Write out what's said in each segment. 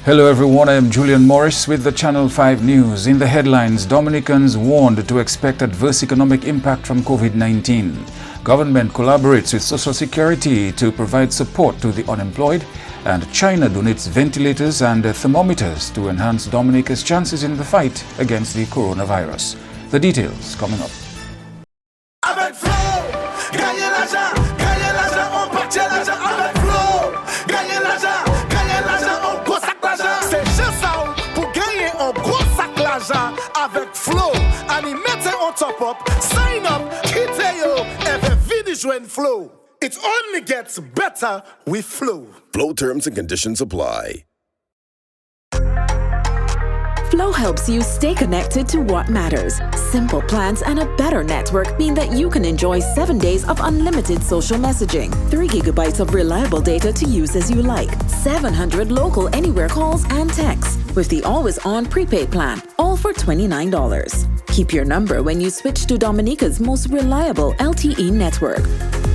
Hello everyone, I am Julian Morris with the Channel 5 News. In the headlines, Dominicans warned to expect adverse economic impact from COVID-19. Government collaborates with Social Security to provide support to the unemployed, and China donates ventilators and thermometers to enhance Dominica's chances in the fight against the coronavirus. The details coming up. Avec Flow, animé on top up, sign up, quittez yo, every video join Flow. It only gets better with Flow. Flow terms and conditions apply. Flow helps you stay connected to what matters. Simple plans and a better network mean that you can enjoy 7 days of unlimited social messaging, 3 gigabytes of reliable data to use as you like, 700 local anywhere calls and texts, with the always-on prepaid plan, all for $29. Keep your number when you switch to Dominica's most reliable LTE network.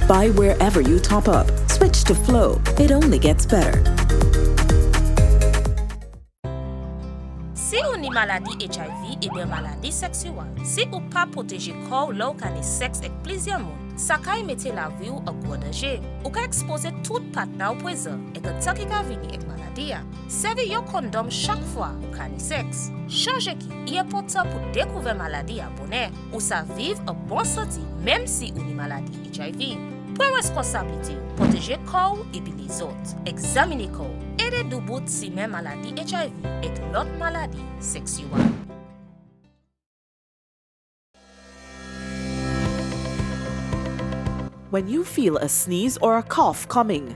Buy wherever you top up. Switch to Flow. It only gets better. Si ou ni maladie HIV et bien maladie sexuelle, si ou pas protéger corps lors ou kane sexe avec plusieurs monde, ça kay mette la vie ou en gros danger. Ou ka expose tout partenaire au poison et que ça qui ka vini avec maladie. Serve yo condom chaque fois ou kane sexe. Change qui est important pour découvrir maladie à bonheur ou ça vivre en bonne santé même si ou ni maladie HIV. Pour responsabilité, protéger corps et puis les autres. Examiner corps. Aider du bout si même maladie HIV et l'autre maladie sexuelle. When you feel a sneeze or a cough coming,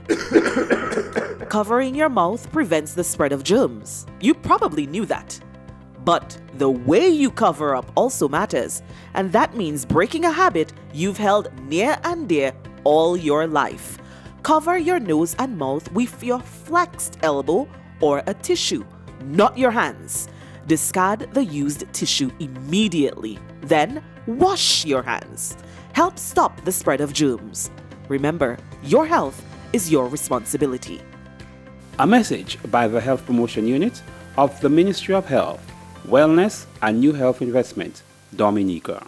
covering your mouth prevents the spread of germs. You probably knew that. But the way you cover up also matters, and that means breaking a habit you've held near and dear all your life. Cover your nose and mouth with your flexed elbow or a tissue, not your hands. Discard the used tissue immediately. Then wash your hands. Help stop the spread of germs. Remember, your health is your responsibility. A message by the Health Promotion Unit of the Ministry of Health, Wellness and New Health Investment, Dominica.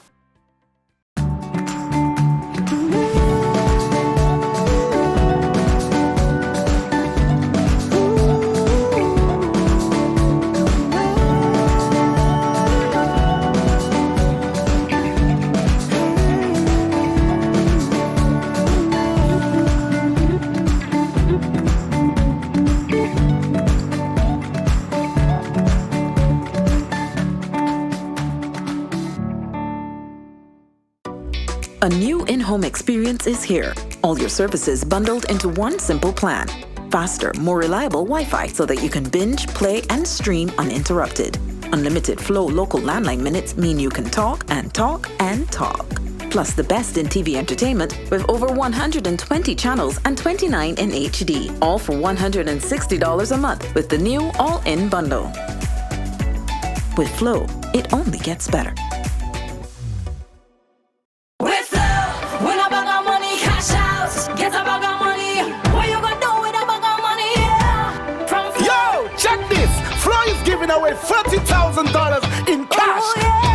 A new in-home experience is here. All your services bundled into one simple plan. Faster, more reliable Wi-Fi so that you can binge, play, and stream uninterrupted. Unlimited Flow local landline minutes mean you can talk and talk and talk. Plus the best in TV entertainment with over 120 channels and 29 in HD. All for $160 a month with the new all-in bundle. With Flow, it only gets better. Away $30,000 in cash,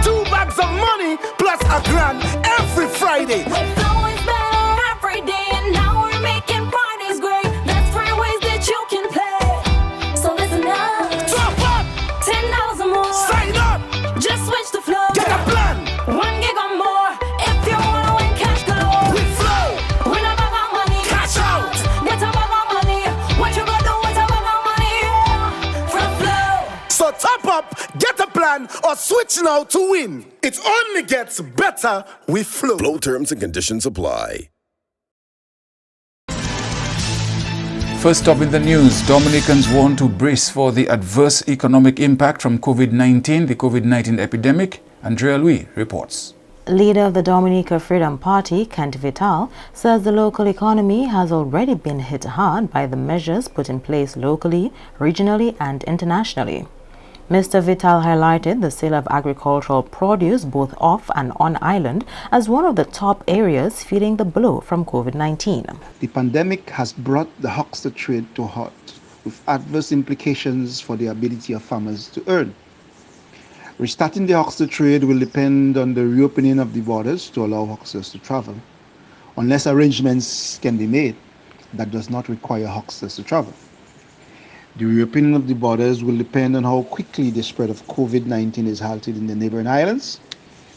2 bags of money plus a grand every Friday. With Flow is better every day, and now we're making Fridays great. That's 3 ways that you can play. So listen up. Top up. $10 or more. Sign up. Just switch to Flow. Get a plan. 1 gig or more. If you want to win cash galore. With Flow. Win a bag of money. Cash out. Get a bag of money. What you gonna do with a bag of money? From Flow. So top up, get a plan, or switch now to win. It only gets better with Flow. Flow terms and conditions apply. First up in the news, Dominicans want to brace for the adverse economic impact from COVID-19, the COVID-19 epidemic. Andrea Louis reports. Leader of the Dominica Freedom Party, Kent Vital, says the local economy has already been hit hard by the measures put in place locally, regionally, and internationally. Mr. Vital highlighted the sale of agricultural produce both off and on island as one of the top areas feeling the blow from COVID-19. The pandemic has brought the huckster trade to a halt. with adverse implications for the ability of farmers to earn. Restarting the huckster trade will depend on the reopening of the borders to allow hucksters to travel, unless arrangements can be made that does not require hucksters to travel. The reopening of the borders will depend on how quickly the spread of COVID-19 is halted in the neighboring islands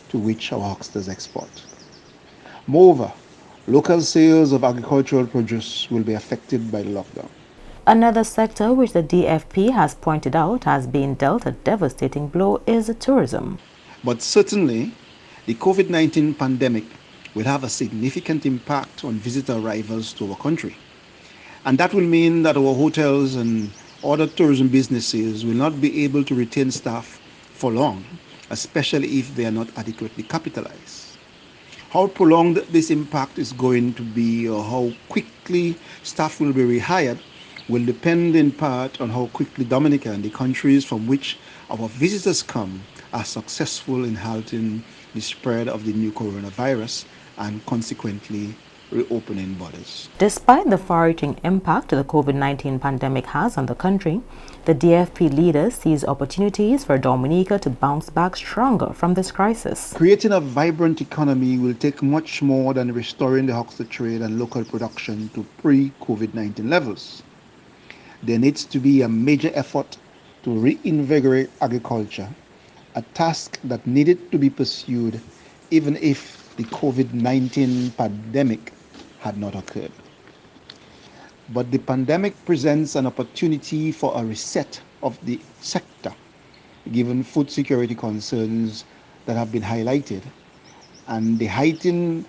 to which our hucksters export. Moreover, local sales of agricultural produce will be affected by the lockdown. Another sector which the DFP has pointed out has been dealt a devastating blow is tourism. But certainly, the COVID-19 pandemic will have a significant impact on visitor arrivals to our country. And that will mean that our hotels and other tourism businesses will not be able to retain staff for long, especially if they are not adequately capitalized. How prolonged this impact is going to be or how quickly staff will be rehired will depend in part on how quickly Dominica and the countries from which our visitors come are successful in halting the spread of the new coronavirus and consequently reopening borders. Despite the far-reaching impact the COVID-19 pandemic has on the country, the DFP leader sees opportunities for Dominica to bounce back stronger from this crisis. Creating a vibrant economy will take much more than restoring the huckster trade and local production to pre-COVID-19 levels. There needs to be a major effort to reinvigorate agriculture, a task that needed to be pursued even if the COVID-19 pandemic had not occurred. But the pandemic presents an opportunity for a reset of the sector, given food security concerns that have been highlighted and the heightened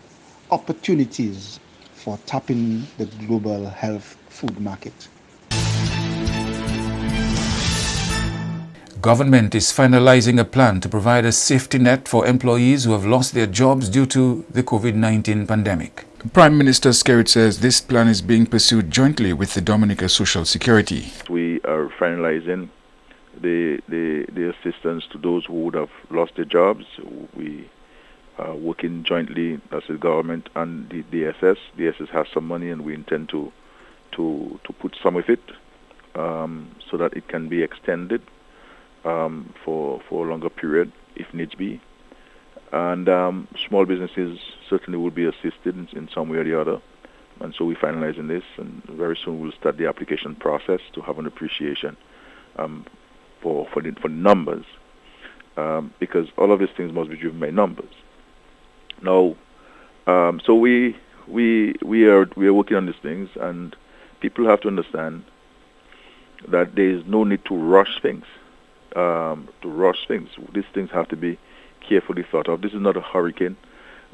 opportunities for tapping the global health food market. Government is finalizing a plan to provide a safety net for employees who have lost their jobs due to the COVID-19 pandemic. Prime Minister Skerrit says this plan is being pursued jointly with the Dominica Social Security. We are finalizing the assistance to those who would have lost their jobs. We are working jointly as the government and the DSS. DSS has some money and we intend to put some of it so that it can be extended for a longer period if needs be. And small businesses certainly will be assisted in some way or the other. And so we're finalizing this, and very soon we'll start the application process to have an appreciation for the numbers, because all of these things must be driven by numbers. Now, so we are working on these things, and people have to understand that there is no need to rush things. These things have to be carefully thought of. This is not a hurricane,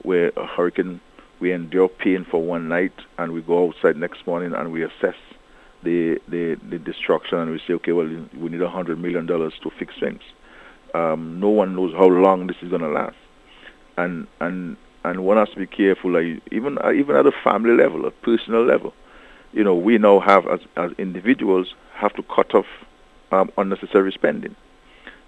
where a hurricane we endure pain for one night and we go outside next morning and we assess the destruction and we say, okay, well, we need $100 million to fix things. No one knows how long this is going to last, and one has to be careful. Like even at a family level, a personal level, we now have as individuals have to cut off unnecessary spending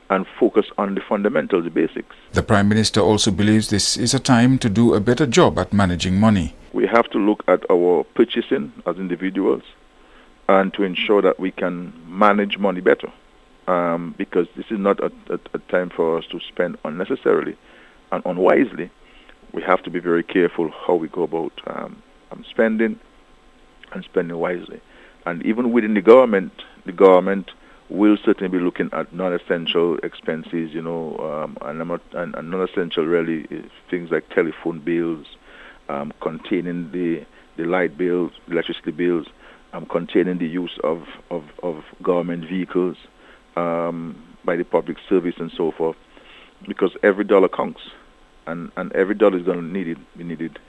and focus on the fundamentals, the basics. The Prime Minister also believes this is a time to do a better job at managing money. We have to look at our purchasing as individuals and to ensure that we can manage money better, because this is not a time for us to spend unnecessarily and unwisely. We have to be very careful how we go about spending and spending wisely. And even within the government will certainly be looking at non-essential expenses, and non-essential really things like telephone bills, containing the light bills, electricity bills, containing the use of government vehicles by the public service and so forth, because every dollar counts, and every dollar is going to be needed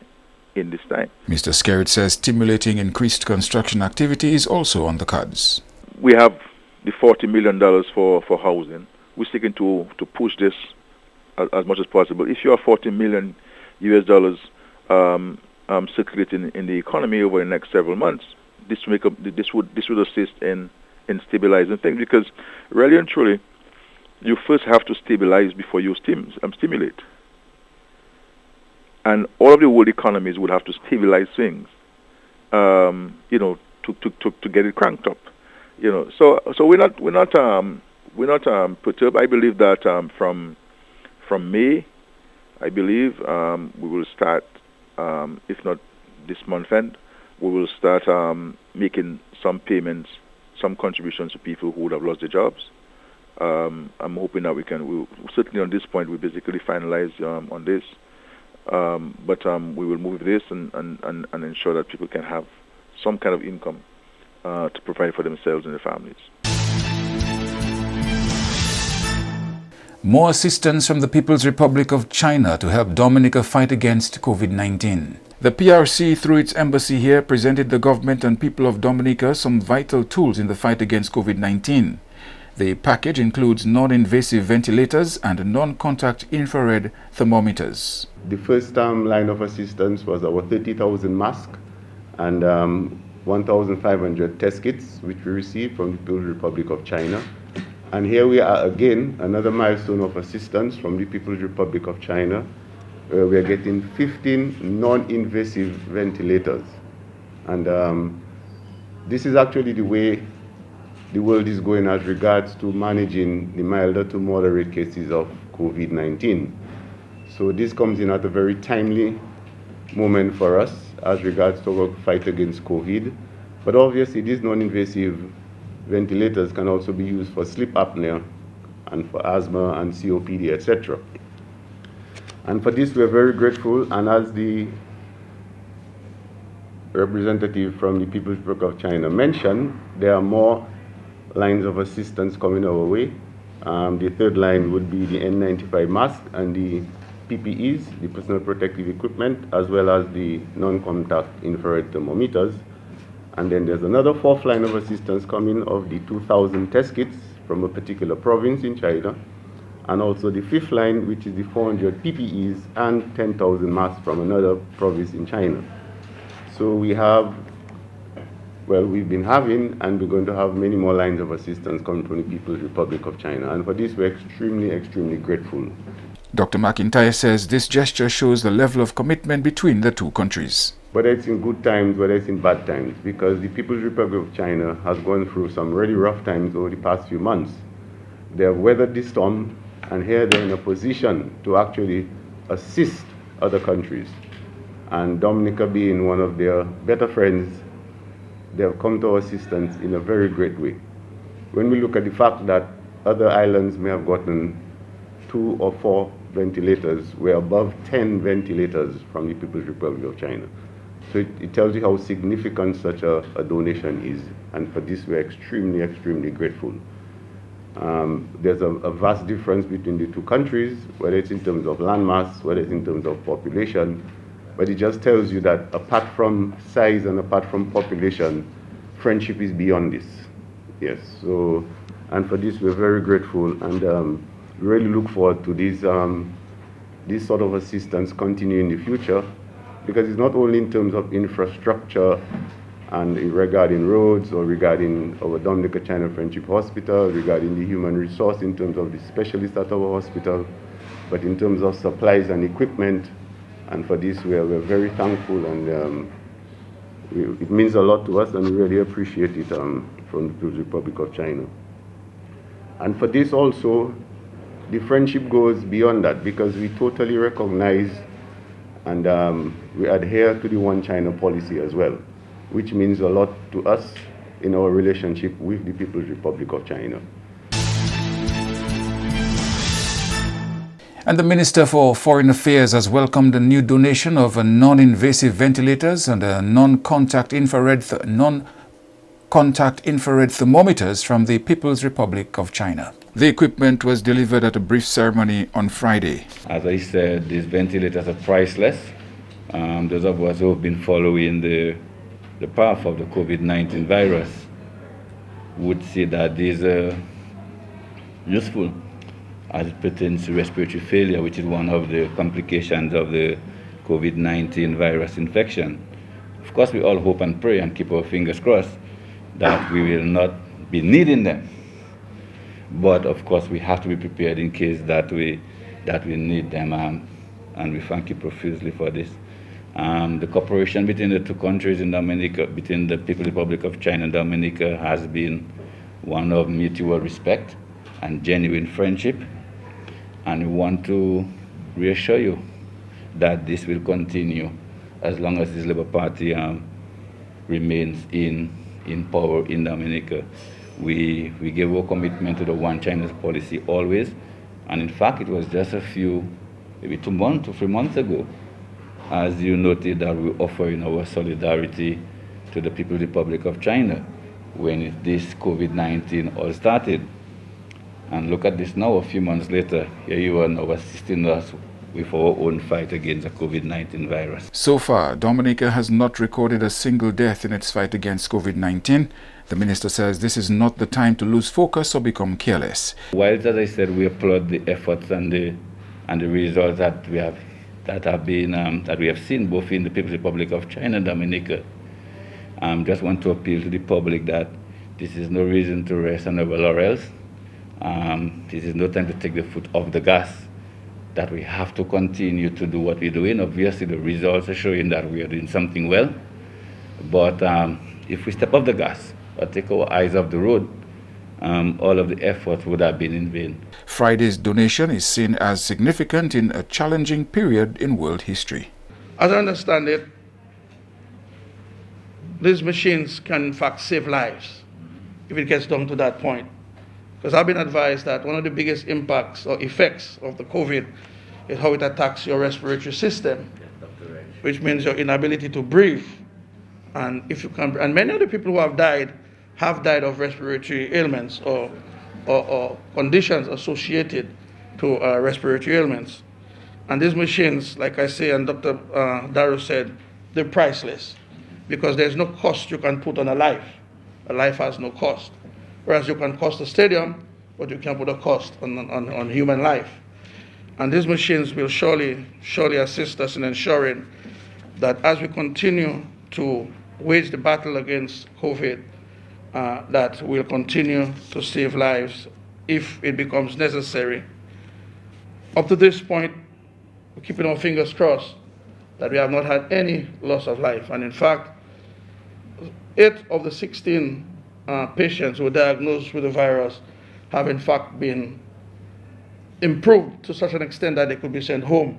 in this time. Mr. Skerrit says stimulating increased construction activity is also on the cards. We have the $40 million for housing. We're seeking to push this as much as possible. If you have $40 million circulating in the economy over the next several months, this would assist in stabilizing things, because really and truly, you first have to stabilize before you stimulate. And all of the world economies would have to stabilize things, to get it cranked up. So we're not perturbed. I believe that from May, I believe we will start, if not this month end, we will start making some payments, some contributions to people who would have lost their jobs. I'm hoping that we'll certainly on this point we basically finalize on this, but we will move this and ensure that people can have some kind of income to provide for themselves and their families. More assistance from the People's Republic of China to help Dominica fight against COVID-19. The PRC, through its embassy here, presented the government and people of Dominica some vital tools in the fight against COVID-19. The package includes non-invasive ventilators and non-contact infrared thermometers. The first line of assistance was our 30,000 masks and 1,500 test kits, which we received from the People's Republic of China. And here we are again, another milestone of assistance from the People's Republic of China. We are getting 15 non-invasive ventilators. And this is actually the way the world is going as regards to managing the milder to moderate cases of COVID-19. So this comes in at a very timely moment for us as regards to our fight against COVID. But obviously these non-invasive ventilators can also be used for sleep apnea and for asthma and COPD, etc. And for this we are very grateful, and as the representative from the People's Republic of China mentioned, there are more lines of assistance coming our way. The third line would be the N95 mask and the PPEs, the personal protective equipment, as well as the non-contact infrared thermometers. And then there's another fourth line of assistance coming of the 2,000 test kits from a particular province in China, and also the fifth line, which is the 400 PPEs and 10,000 masks from another province in China. So we have, we've been having, and we're going to have many more lines of assistance coming from the People's Republic of China. And for this, we're extremely, extremely grateful. Dr. McIntyre says this gesture shows the level of commitment between the two countries. Whether it's in good times, whether it's in bad times, because the People's Republic of China has gone through some really rough times over the past few months. They have weathered the storm, and here they're in a position to actually assist other countries. And Dominica being one of their better friends, they have come to our assistance in a very great way. When we look at the fact that other islands may have gotten 2 or 4 ventilators, we're above 10 ventilators from the People's Republic of China. So it tells you how significant such a donation is, and for this we're extremely, extremely grateful. There's a vast difference between the two countries, whether it's in terms of landmass, whether it's in terms of population, but it just tells you that apart from size and apart from population, friendship is beyond this. Yes, so, and for this we're very grateful, and we really look forward to this sort of assistance continue in the future, because it's not only in terms of infrastructure and regarding roads or regarding our Dominica-China Friendship Hospital, regarding the human resource in terms of the specialists at our hospital, but in terms of supplies and equipment. And for this we're very thankful, and it means a lot to us, and we really appreciate it from the People's Republic of China. And for this also, the friendship goes beyond that, because we totally recognize and we adhere to the One China policy as well, which means a lot to us in our relationship with the People's Republic of China. And the Minister for Foreign Affairs has welcomed a new donation of non-invasive ventilators and a non-contact infrared thermometers from the People's Republic of China. The equipment was delivered at a brief ceremony on Friday. As I said, these ventilators are priceless. Those of us who have been following the path of the COVID-19 virus would see that these are useful as it pertains to respiratory failure, which is one of the complications of the COVID-19 virus infection. Of course, we all hope and pray and keep our fingers crossed that we will not be needing them. But of course, we have to be prepared in case that we need them, and we thank you profusely for this. The cooperation between the two countries in Dominica, between the People's Republic of China and Dominica, has been one of mutual respect and genuine friendship. And we want to reassure you that this will continue as long as this Labour Party remains in power in Dominica. We give our commitment to the One China policy always. And in fact, it was just maybe 2 months or 3 months ago, as you noted, that we offering our solidarity to the People's Republic of China when this COVID-19 all started. And look at this now, a few months later, here you are now assisting us with our own fight against the COVID-19 virus. So far, Dominica has not recorded a single death in its fight against COVID-19. The minister says this is not the time to lose focus or become careless. While, as I said, we applaud the efforts and the results that we have seen both in the People's Republic of China and Dominica, just want to appeal to the public that this is no reason to rest on our laurels. This is no time to take the foot off the gas, that we have to continue to do what we're doing. Obviously, the results are showing that we are doing something well. But if we step off the gas or take our eyes off the road, all of the efforts would have been in vain. Friday's donation is seen as significant in a challenging period in world history. As I understand it, these machines can in fact save lives if it gets down to that point. Because I've been advised that one of the biggest impacts or effects of the COVID is how it attacks your respiratory system, which means your inability to breathe. And if you can, and many of the people who have died of respiratory ailments or conditions associated to respiratory ailments. And these machines, like I say, and Dr. Darrow said, they're priceless because there's no cost you can put on a life. A life has no cost. Whereas you can cost a stadium, but you can't put a cost on human life. And these machines will surely assist us in ensuring that as we continue to wage the battle against COVID, that we'll continue to save lives if it becomes necessary. Up to this point, we're keeping our fingers crossed that we have not had any loss of life. And in fact, 8 of the 16 patients who were diagnosed with the virus have in fact been improved to such an extent that they could be sent home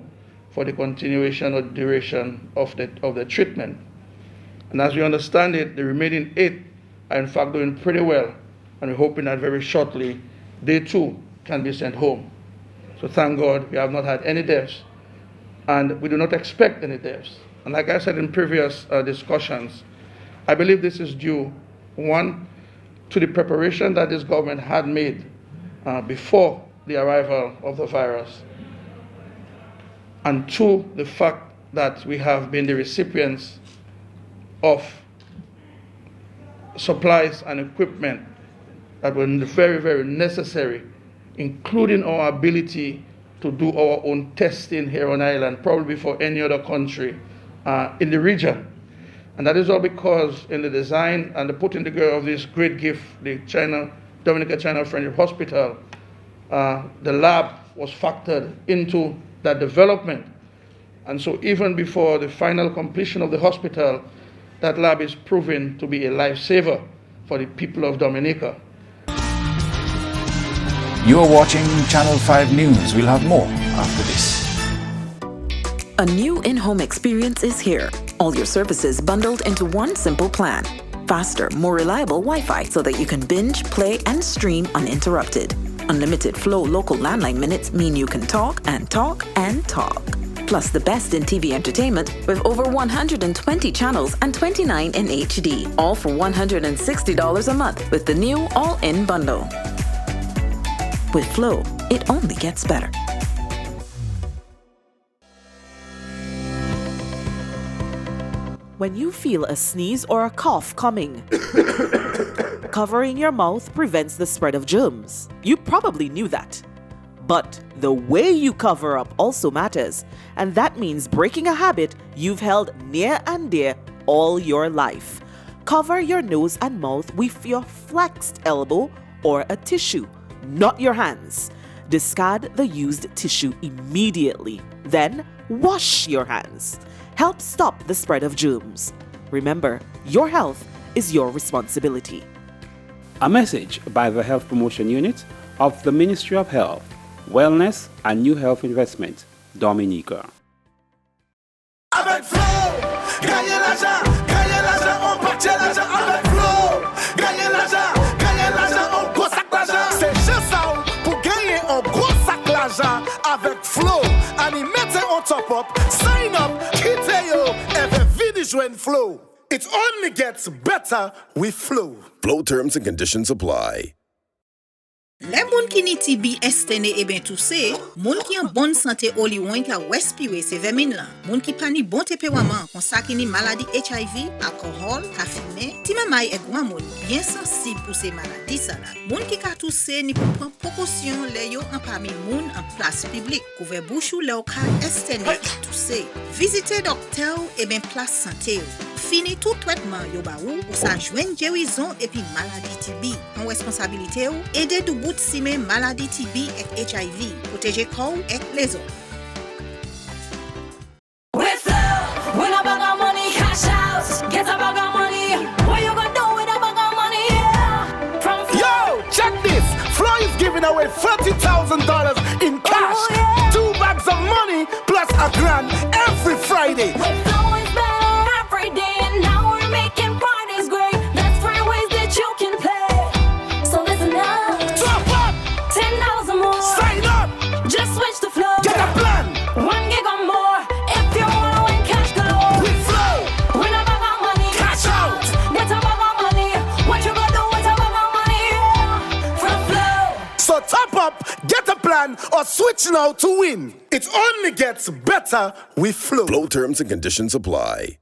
for the continuation or duration of the treatment. And as we understand it, the remaining 8 are in fact doing pretty well, and we're hoping that very shortly they too can be sent home. So thank God we have not had any deaths, and we do not expect any deaths. And like I said in previous discussions, I believe this is due, one, to the preparation that this government had made before the arrival of the virus, and two, the fact that we have been the recipients of supplies and equipment that were very, very necessary, including our ability to do our own testing here on island, probably before any other country in the region. And that is all because in the design and the putting together of this great gift, the Dominica China Friendship Hospital, the lab was factored into that development. And so even before the final completion of the hospital, that lab is proven to be a lifesaver for the people of Dominica. You are watching Channel 5 News. We'll have more after this. A new in-home experience is here. All your services bundled into one simple plan. Faster, more reliable Wi-Fi so that you can binge, play, and stream uninterrupted. Unlimited flow local landline minutes mean you can talk and talk and talk. Plus the best in TV entertainment with over 120 channels and 29 in HD. All for $160 a month with the new all-in bundle. With Flow, it only gets better. When you feel a sneeze or a cough coming, covering your mouth prevents the spread of germs. You probably knew that. But the way you cover up also matters, and that means breaking a habit you've held near and dear all your life. Cover your nose and mouth with your flexed elbow or a tissue, not your hands. Discard the used tissue immediately. Then wash your hands. Help stop the spread of germs. Remember, your health is your responsibility. A message by the Health Promotion Unit of the Ministry of Health, Wellness and New Health Investment, Dominica. Avec Flow, gagnez l'argent, on partit l'argent avec Flow. Gagnez l'argent, on gros sac l'argent. C'est juste ça pour gagner un gros sac l'argent avec Flow. And mettez on top up, sign up, quittez yo, et venez joindre Flow. It only gets better with Flow. Flow terms and conditions apply. Les moun qui ni TB estene et ben tout c'est, moun qui en bonne santé oli wèn ka respirer c'est vermine là. Moun qui pa ni bon tempérament, kon sa ki ni maladie HIV, alcool, ka fumer, ti mamay et grand moun bien sensible pour ces maladies ça là. Moun qui ka tousse ni pour prendre précaution les yo en parmi moun en place publique, couvert bouche ou le ka estene et tousse. Visitez docteur et ben place santé. Fini tout traitement yo ba ou sa joine guérison et puis maladie TB. En responsabilité ou aider du bout si men maladie TB et HIV, protéger corps et les autres. With Flow, when a bag of money cash out, get a bag of money. What you gonna do with a bag of money? Yeah. From Flow. Yo, check this. Flow is giving away $30,000 in cash. Oh, yeah. 2 bags of money plus a grand every Friday. With Flow is better every day, and now we're making parties great. That's 3 ways that you can play. So listen up. Top up! $10 more. Sign up! Just switch to Flow. Get a plan! 1 gig or more. If you wanna win cash galore. With Flow! Win a bag of money. Cash out! Get a bag of money. What you gonna do with a bag of money? Yeah. From Flow. So top up, get a plan, or switch now to win. It only gets better with Flow. Flow terms and conditions apply.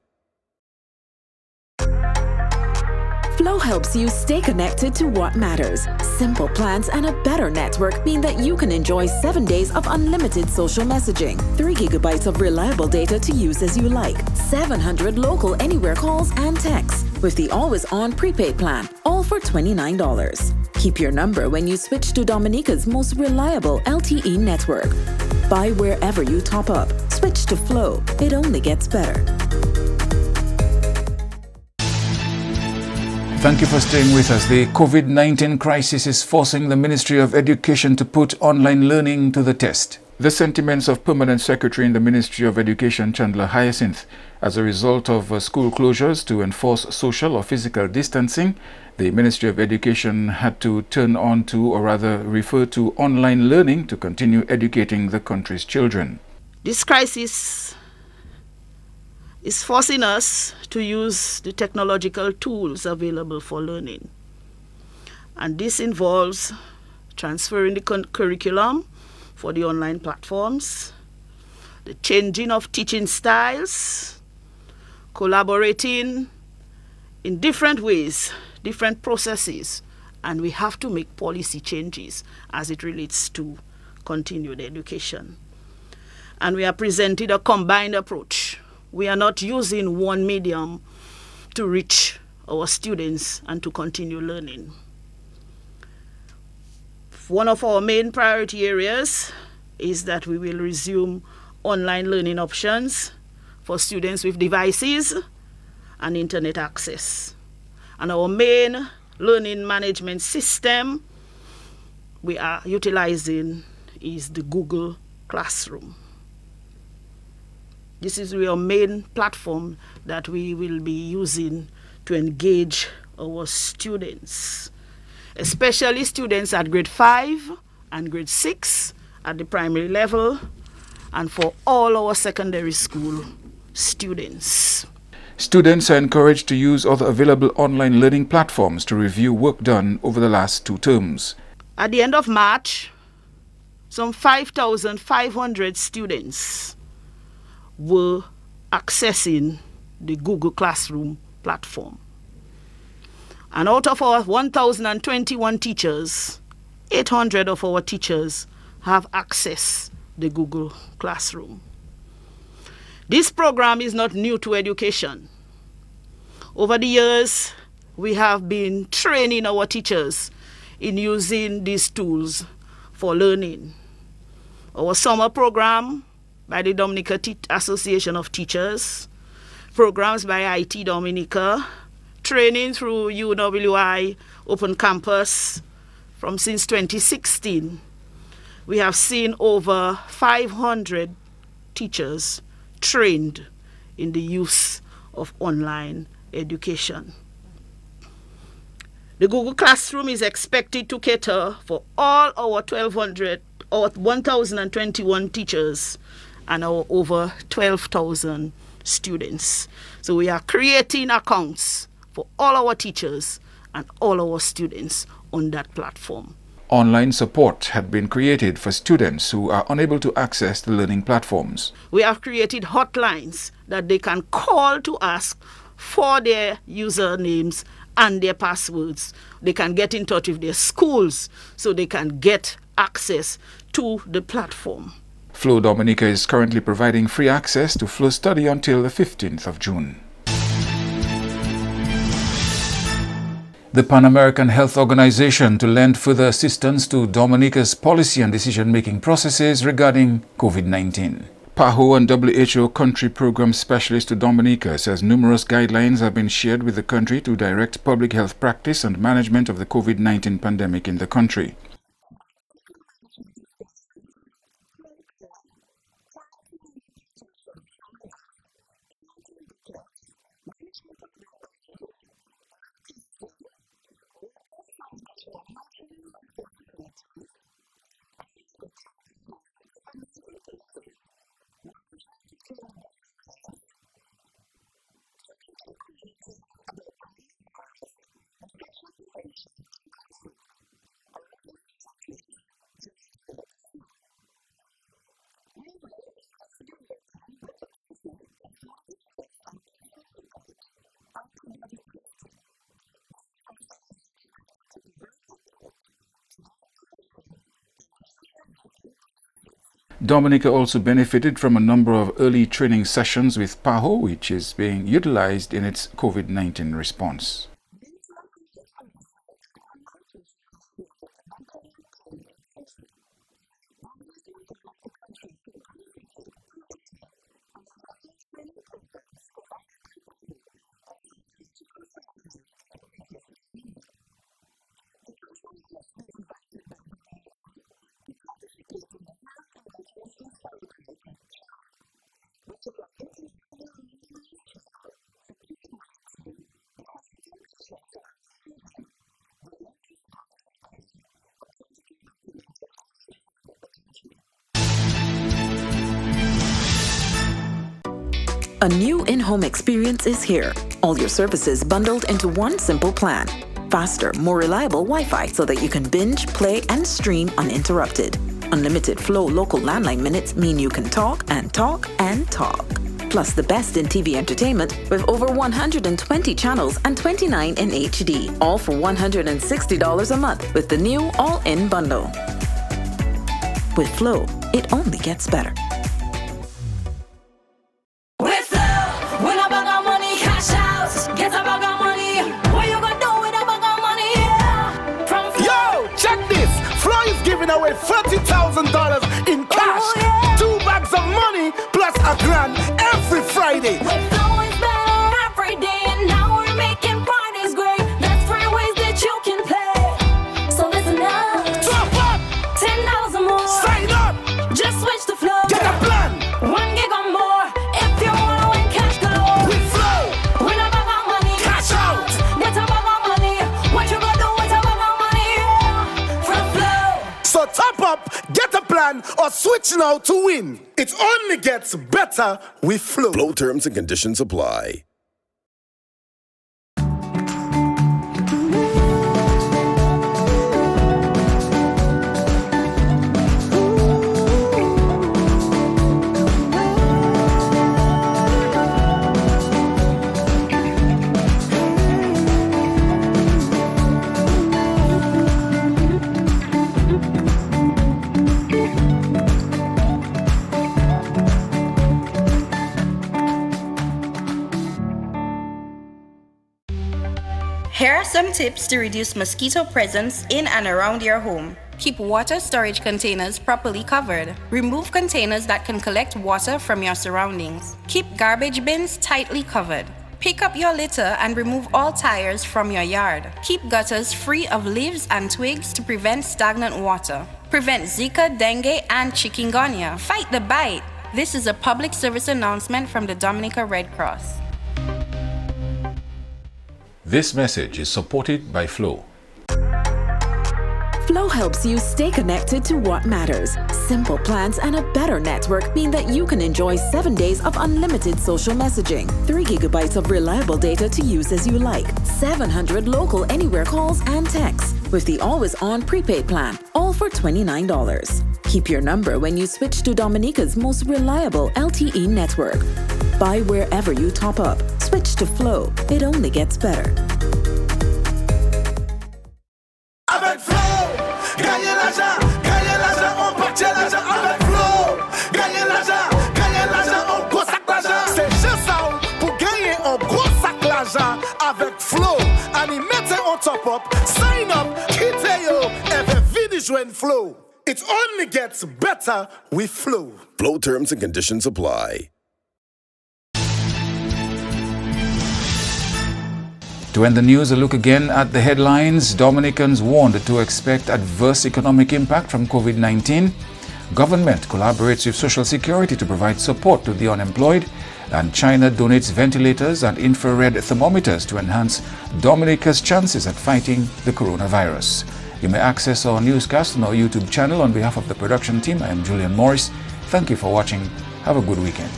Flow helps you stay connected to what matters. Simple plans and a better network mean that you can enjoy 7 days of unlimited social messaging, 3 gigabytes of reliable data to use as you like, 700 local anywhere calls and texts, with the always-on prepaid plan, all for $29. Keep your number when you switch to Dominica's most reliable LTE network. Buy wherever you top up. Switch to Flow. It only gets better. Thank you for staying with us. The COVID-19 crisis is forcing the Ministry of Education to put online learning to the test. The sentiments of Permanent Secretary in the Ministry of Education, Chandler Hyacinth. As a result of school closures to enforce social or physical distancing, the Ministry of Education had to turn on to, or rather refer to, online learning to continue educating the country's children. This crisis is forcing us to use the technological tools available for learning. And this involves transferring the curriculum for the online platforms, the changing of teaching styles, collaborating in different ways, different processes, and we have to make policy changes as it relates to continued education. And we have presented a combined approach. We are not using one medium to reach our students and to continue learning. One of our main priority areas is that we will resume online learning options for students with devices and internet access. And our main learning management system we are utilizing is the Google Classroom. This is our main platform that we will be using to engage our students, especially students at grade 5 and grade 6 at the primary level, and for all our secondary school students. Students are encouraged to use other available online learning platforms to review work done over the last 2 terms. At the end of March, some 5,500 students were accessing the Google Classroom platform. And out of our 1,021 teachers, 800 of our teachers have accessed the Google Classroom. This program is not new to education. Over the years, we have been training our teachers in using these tools for learning. Our summer program by the Dominica Association of Teachers, programs by IT Dominica, training through UWI Open Campus since 2016, we have seen over 500 teachers trained in the use of online education. The Google Classroom is expected to cater for all our 1,021 teachers and our over 12,000 students. So we are creating accounts for all our teachers and all our students on that platform. Online support had been created for students who are unable to access the learning platforms. We have created hotlines that they can call to ask for their usernames and their passwords. They can get in touch with their schools so they can get access to the platform. Flow Dominica is currently providing free access to Flow Study until the 15th of June. The Pan American Health Organization to lend further assistance to Dominica's policy and decision-making processes regarding COVID-19. PAHO and WHO country program specialist to Dominica says numerous guidelines have been shared with the country to direct public health practice and management of the COVID-19 pandemic in the country. Dominica also benefited from a number of early training sessions with PAHO, which is being utilized in its COVID-19 response. A new in-home experience is here. All your services bundled into one simple plan. Faster, more reliable Wi-Fi so that you can binge, play, and stream uninterrupted. Unlimited Flow local landline minutes mean you can talk and talk and talk. Plus the best in TV entertainment with over 120 channels and 29 in HD. All for $160 a month with the new all-in bundle. With Flow, it only gets better. Away $40,000 in cash, 2 bags of money plus a grand every Friday. We're flowing better every day, and now we're making parties great. That's 3 ways that you can play. So listen up. Top up. $10 or more. Sign up. Just switch to Flow. Get a plan. 1 gig or more. If you wanna win cash galore. We flow. Win a bag of money. Cash out. Get a bag of money. What you gonna do with a bag of money? From Flow. So top up, get a plan, or switch now to win. It only gets better with Flow. Flow terms and conditions apply. Here are some tips to reduce mosquito presence in and around your home. Keep water storage containers properly covered. Remove containers that can collect water from your surroundings. Keep garbage bins tightly covered. Pick up your litter and remove all tires from your yard. Keep gutters free of leaves and twigs to prevent stagnant water. Prevent Zika, dengue, and chikungunya. Fight the bite. This is a public service announcement from the Dominica Red Cross. This message is supported by Flow. Flow helps you stay connected to what matters. Simple plans and a better network mean that you can enjoy 7 days of unlimited social messaging, 3 gigabytes of reliable data to use as you like, 700 local anywhere calls and texts with the always-on prepaid plan, all for $29. Keep your number when you switch to Dominica's most reliable LTE network. Buy wherever you top up. Switch to Flow. It only gets better. Avec Flow, gagnez l'argent, on partit l'argent avec Flow. Gagnez l'argent, on gros sac l'argent. C'est juste ça pour gagner un gros sac l'argent avec Flow. And mettez on top up, sign up, quittez yo, et venez joindre Flow. It only gets better with Flow. Flow terms and conditions apply. To end the news, a look again at the headlines. Dominicans warned to expect adverse economic impact from COVID-19. Government collaborates with Social Security to provide support to the unemployed. And China donates ventilators and infrared thermometers to enhance Dominica's chances at fighting the coronavirus. You may access our newscast on our YouTube channel. On behalf of the production team, I am Julian Morris. Thank you for watching. Have a good weekend.